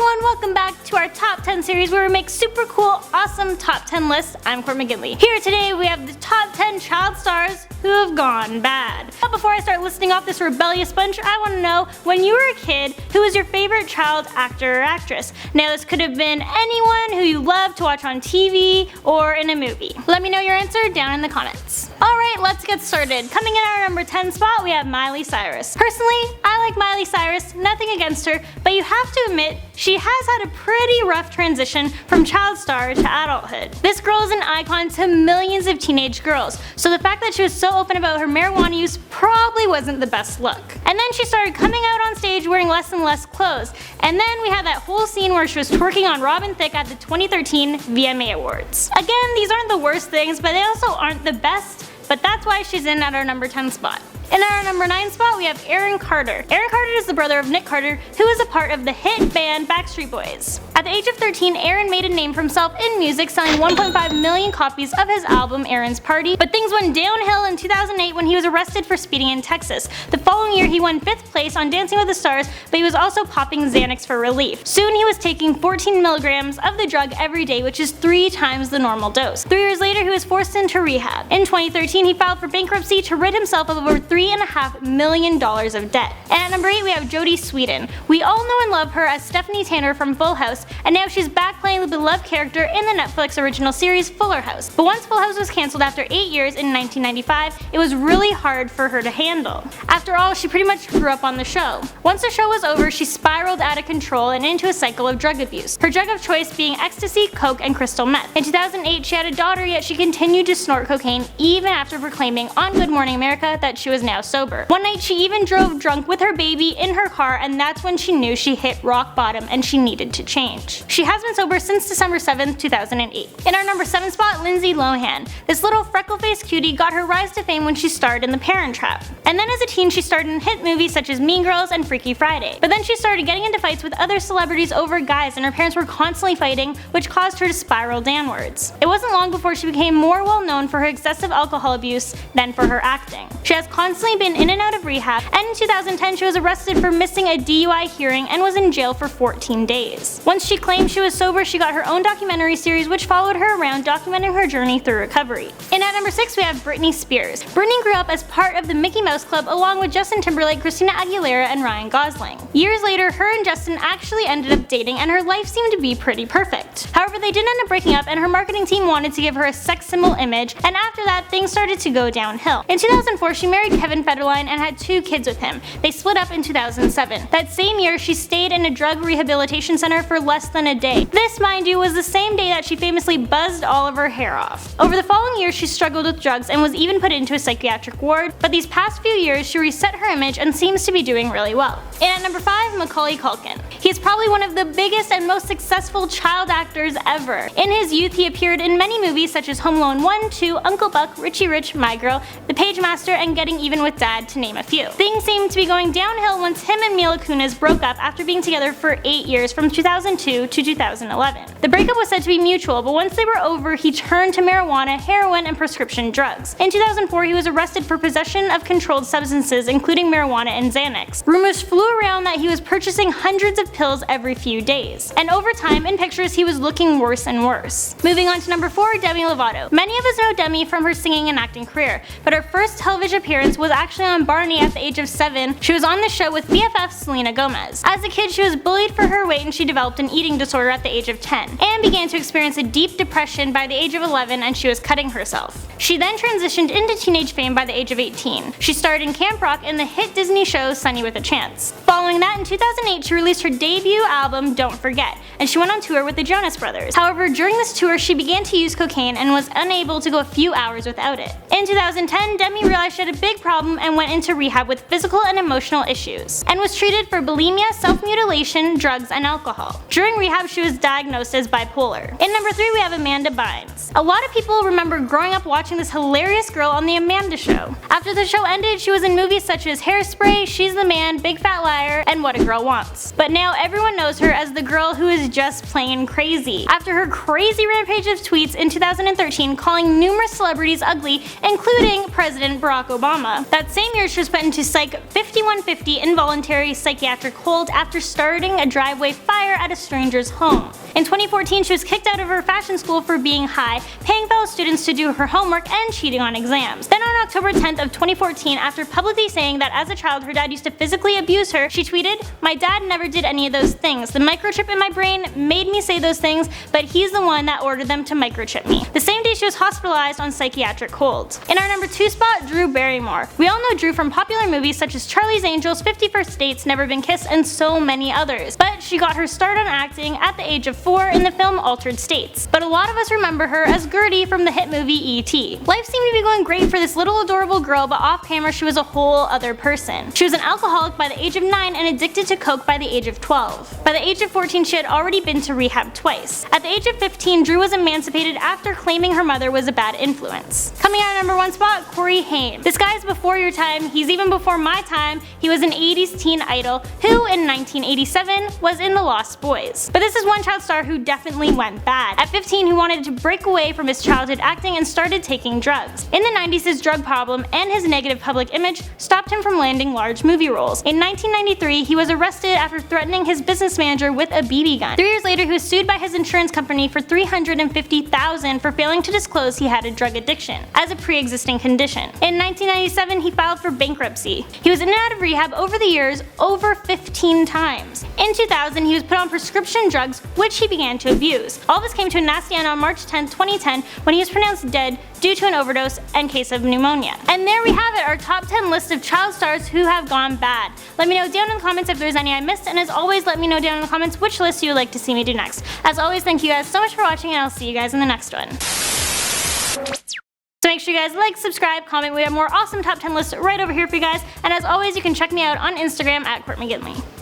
everyone, welcome back to our top 10 series where we make super cool, awesome top 10 lists. I'm Court McGinley. Here today we have the top 10 child stars who have gone bad. But before I start listing off this rebellious bunch, I want to know, when you were a kid, who was your favorite child actor or actress? Now this could have been anyone who you loved to watch on TV or in a movie. Let me know your answer down in the comments. Alright, let's get started. Coming in at our number 10 spot, we have Miley Cyrus. Personally, I like Miley Cyrus, nothing against her, but you have to admit, she has had a pretty rough transition from child star to adulthood. This girl is an icon to millions of teenage girls, so the fact that she was so open about her marijuana use probably wasn't the best look. And then she started coming out on stage wearing less and less clothes, and then we had that whole scene where she was twerking on Robin Thicke at the 2013 VMA Awards. Again, these aren't the worst things, but they also aren't the best, but that's why she's in at our number 10 spot. In our number 9 spot, we have Aaron Carter. Aaron Carter is the brother of Nick Carter, who is a part of the hit band Backstreet Boys. At the age of 13, Aaron made a name for himself in music, selling 1.5 million copies of his album Aaron's Party, but things went downhill in 2008 when he was arrested for speeding in Texas. The following year, he won 5th place on Dancing with the Stars, but he was also popping Xanax for relief. Soon, he was taking 14 milligrams of the drug every day, which is 3 times the normal dose. 3 years later, he was forced into rehab. In 2013, he filed for bankruptcy to rid himself of over $3.5 million of debt. And at number 8, we have Jody Sweden. We all know and love her as Stephanie Tanner from Full House, and now she's back playing the beloved character in the Netflix original series Fuller House. But once Full House was cancelled after 8 years in 1995, it was really hard for her to handle. After all, she pretty much grew up on the show. Once the show was over, she spiraled out of control and into a cycle of drug abuse, her drug of choice being ecstasy, coke, and crystal meth. In 2008, she had a daughter, yet she continued to snort cocaine even after proclaiming on Good Morning America that she was now sober. One night, she even drove drunk with her baby in her car, and that's when she knew she hit rock bottom and she needed to change. She has been sober since December 7th, 2008. In our number 7 spot, Lindsay Lohan. This little freckle-faced cutie got her rise to fame when she starred in The Parent Trap. And then as a teen, she starred in hit movies such as Mean Girls and Freaky Friday. But then she started getting into fights with other celebrities over guys, and her parents were constantly fighting, which caused her to spiral downwards. It wasn't long before she became more well known for her excessive alcohol abuse than for her acting. She has constantly been in and out of rehab, and in 2010 she was arrested for missing a DUI hearing and was in jail for 14 days. Once she claimed she was sober, she got her own documentary series which followed her around, documenting her journey through recovery. And at number 6, we have Britney Spears. Britney grew up as part of the Mickey Mouse Club along with Justin Timberlake, Christina Aguilera, and Ryan Gosling. Years later, her and Justin actually ended up dating, and her life seemed to be pretty perfect. However, they did end up breaking up, and her marketing team wanted to give her a sex symbol image, and after that, things started to go downhill. In 2004, she married Kevin Federline and had 2 kids with him. They split up in 2007. That same year, she stayed in a drug rehabilitation center for less than a day. This, mind you, was the same day that she famously buzzed all of her hair off. Over the following years, she struggled with drugs and was even put into a psychiatric ward, but these past few years, she reset her image and seems to be doing really well. And at number 5, Macaulay Culkin. He is probably one of the biggest and most successful child actors ever. In his youth, he appeared in many movies such as Home Alone 1, 2, Uncle Buck, Richie Rich, My Girl, The Page Master, and Getting Even with Dad, to name a few. Things seemed to be going downhill once him and Mila Kunis broke up after being together for 8 years from 2002 to 2011. The breakup was said to be mutual, but once they were over, he turned to marijuana, heroin, and prescription drugs. In 2004, he was arrested for possession of controlled substances, including marijuana and Xanax. Rumors flew around that he was purchasing hundreds of pills every few days. And over time, in pictures, he was looking worse and worse. Moving on to number 4, Demi Lovato. Many of us know Demi from her singing and acting career, but her first television appearance was actually on Barney at the age of 7. She was on the show with BFF Selena Gomez. As a kid, she was bullied for her weight and she developed an eating disorder at the age of 10, and began to experience a deep depression by the age of 11, and she was cutting herself. She then transitioned into teenage fame by the age of 18. She starred in Camp Rock in the hit Disney show Sunny with a Chance. Following that, in 2008, she released her debut album Don't Forget, and she went on tour with the Jonas Brothers. However, during this tour, she began to use cocaine and was unable to go a few hours without it. In 2010, Demi realized she had a big problem and went into rehab with physical and emotional issues, and was treated for bulimia, self-mutilation, drugs, and alcohol. During rehab, she was diagnosed as bipolar. In number 3, we have Amanda Bynes. A lot of people remember growing up watching this hilarious girl on The Amanda Show. After the show ended, she was in movies such as Hairspray, She's the Man, Big Fat Liar, and What a Girl Wants. But now now everyone knows her as the girl who is just plain crazy, after her crazy rampage of tweets in 2013 calling numerous celebrities ugly, including President Barack Obama. That same year she was put into Psych 5150 involuntary psychiatric hold after starting a driveway fire at a stranger's home. In 2014 she was kicked out of her fashion school for being high, paying fellow students to do her homework, and cheating on exams. Then on October 10th of 2014, after publicly saying that as a child her dad used to physically abuse her, she tweeted, "My dad never did any of those things. The microchip in my brain made me say those things, but he's the one that ordered them to microchip me." The same day she was hospitalized on psychiatric hold. In our number 2 spot, Drew Barrymore. We all know Drew from popular movies such as Charlie's Angels, 51st Dates, Never Been Kissed, and so many others. But she got her start on acting at the age of 4 in the film Altered States. But a lot of us remember her as Gertie from the hit movie E.T. Life seemed to be going great for this little adorable girl, but off camera she was a whole other person. She was an alcoholic by the age of 9 and addicted to coke by the age of 12. By the age of 14 she had already been to rehab twice. At the age of 15, Drew was emancipated after claiming her mother was a bad influence. Coming out at number 1 spot, Haim. This guy's before your time, he's even before my time. He was an 80s teen idol who in 1987 was in The Lost Boys. But this is one child star who definitely went bad. At 15 he wanted to break away from his childhood acting and started taking drugs. In the 90s his drug problem and his negative public image stopped him from landing large movie roles. In 1993 he was arrested after threatening his business manager with a BB gun. 3 years later he was sued by his insurance company for $350,000 for failing to disclose he had a drug addiction as a pre-existing condition. In 1997 he filed for bankruptcy. He was in and out of rehab over the years over 15 times. In 2000 he was put on prescription drugs which he began to abuse. All this came to a nasty end on March 10, 2010 when he was pronounced dead due to an overdose and case of pneumonia. And there we have it, our top 10 list of child stars who have gone bad. Let me know down in the comments if there's any I missed, and as always let me know down in the comments which list you would like to see me do next. As always, thank you guys so much for watching, and I'll see you guys in the next one. So make sure you guys like, subscribe, comment. We have more awesome top 10 lists right over here for you guys, and as always you can check me out on Instagram at CourtMcGinley.